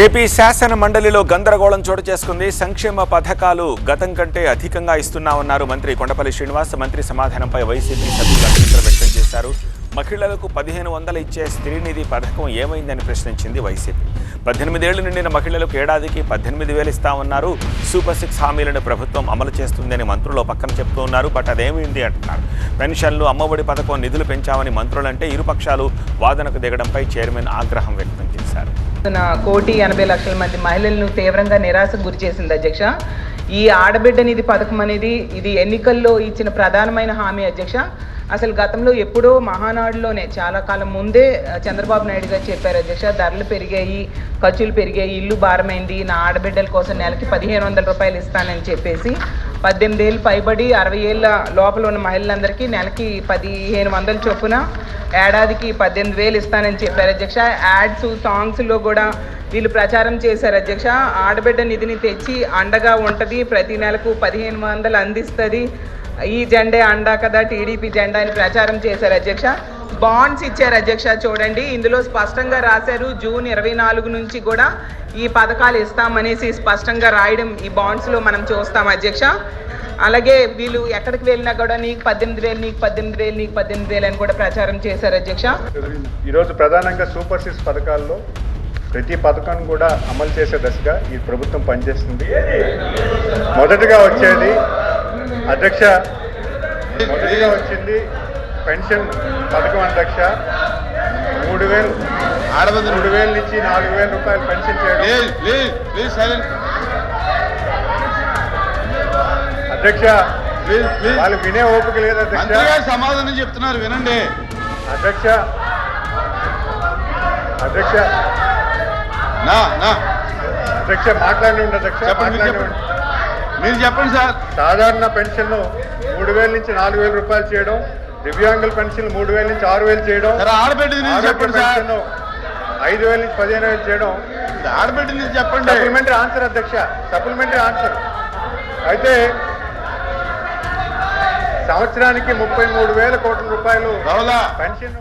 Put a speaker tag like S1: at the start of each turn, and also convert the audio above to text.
S1: AP శాసన మండలిలో గందరగోళం చోటు చేసుకుంది. సంక్షేమ పథకాలు గతం కంటే అధికంగా ఇస్తున్నామన్నారు మంత్రి కొండపల్లి శ్రీనివాస్. మంత్రి సమాధానంపై వైసీపీ సభ్యులు అభ్యంతరం వ్యక్తం చేశారు. మహిళలకు 1500 ఇచ్చే స్త్రీనిధి పథకం ఏమైందని ప్రశ్నించింది వైసీపీ. 18 ఏళ్లు నిండిన మహిళలకు ఏడాదికి 18,000 ఇస్తామన్నారు. సూపర్ 6 హామీలను ప్రభుత్వం అమలు చేస్తుందని మంత్రులు పక్కన చెప్తూ ఉన్నారు. బట్ అదేమైంది అంటున్నారు. పెన్షన్లు, అమ్మఒడి పథకం నిధులు పెంచామని మంత్రులంటే ఇరుపక్షాలు వాదనకు దిగడంపై చైర్మన్ ఆగ్రహం వ్యక్తం చేశారు.
S2: 1,80,00,000 మంది మహిళలను తీవ్రంగా నిరాశకు గురి చేసింది అధ్యక్ష. ఈ ఆడబిడ్డ నిధి పథకం అనేది ఇది ఎన్నికల్లో ఇచ్చిన ప్రధానమైన హామీ అధ్యక్ష. అసలు గతంలో ఎప్పుడో మహానాడులోనే చాలా కాలం ముందే చంద్రబాబు నాయుడు గారు చెప్పారు అధ్యక్ష, ధరలు పెరిగాయి, ఖర్చులు పెరిగాయి, ఇల్లు భారమైంది, నా ఆడబిడ్డల కోసం నెలకి 1,500 రూపాయలు ఇస్తానని చెప్పేసి 18 ఏళ్ళు పైబడి 60 ఏళ్ళ లోపల ఉన్న మహిళలందరికీ నెలకి 1,500 చొప్పున ఏడాదికి 18,000 ఇస్తానని చెప్పారు అధ్యక్ష. యాడ్స్, సాంగ్స్లో కూడా వీళ్ళు ప్రచారం చేశారు అధ్యక్ష. ఆడబిడ్డ నిధిని తెచ్చి అండగా ఉంటుంది, ప్రతి నెలకు 1,500 అందిస్తుంది, ఈ జెండే అండా కదా టీడీపీ జెండా అని ప్రచారం చేశారు అధ్యక్ష. బాండ్స్ ఇచ్చారు అధ్యక్ష. చూడండి, ఇందులో స్పష్టంగా రాశారు జూన్ 24 నుంచి కూడా ఈ పథకాలు ఇస్తామనేసి స్పష్టంగా రాయడం ఈ బాండ్స్లో మనం చూస్తాం అధ్యక్ష. అలాగే వీళ్ళు ఎక్కడికి వెళ్ళినా కూడా నీకు 18,000, నీకు 18,000, నీకు 18,000 అని కూడా ప్రచారం చేశారు అధ్యక్ష.
S3: ఈరోజు ప్రధానంగా సూపర్ 6 పథకాల్లో ప్రతి పథకాన్ని కూడా అమలు చేసే దశగా ఈ ప్రభుత్వం పనిచేస్తుంది. మొదటగా వచ్చేది అధ్యక్ష, మొదటిగా వచ్చింది పెన్షన్ పథకం అధ్యక్ష. 3,000 నుంచి 4,000 రూపాయలు పెన్షన్ చేయడం అధ్యక్ష. వాళ్ళు వినే ఓపిక లేదు అధ్యక్ష.
S4: సమాధానం చెప్తున్నారు, వినండి
S3: అధ్యక్ష. అధ్యక్ష అధ్యక్ష మాట్లాడి అధ్యక్ష,
S4: మీరు చెప్పండి సార్.
S3: సాధారణ పెన్షన్ 3,000 నుంచి 4,000 రూపాయలు చేయడం, దివ్యాంగుల పెన్షన్ 3,000 నుంచి 6,000 చేయడం,
S4: ఆడబిడ్డ
S3: పెన్షన్ 5,000 నుంచి 15,000 చేయడం.
S4: ఆడబిడ్డ చెప్పండి.
S3: సప్లిమెంటరీ ఆన్సర్ అధ్యక్ష, సప్లిమెంటరీ ఆన్సర్. అయితే సంవత్సరానికి 33,000 కోట్ల రూపాయలు పెన్షన్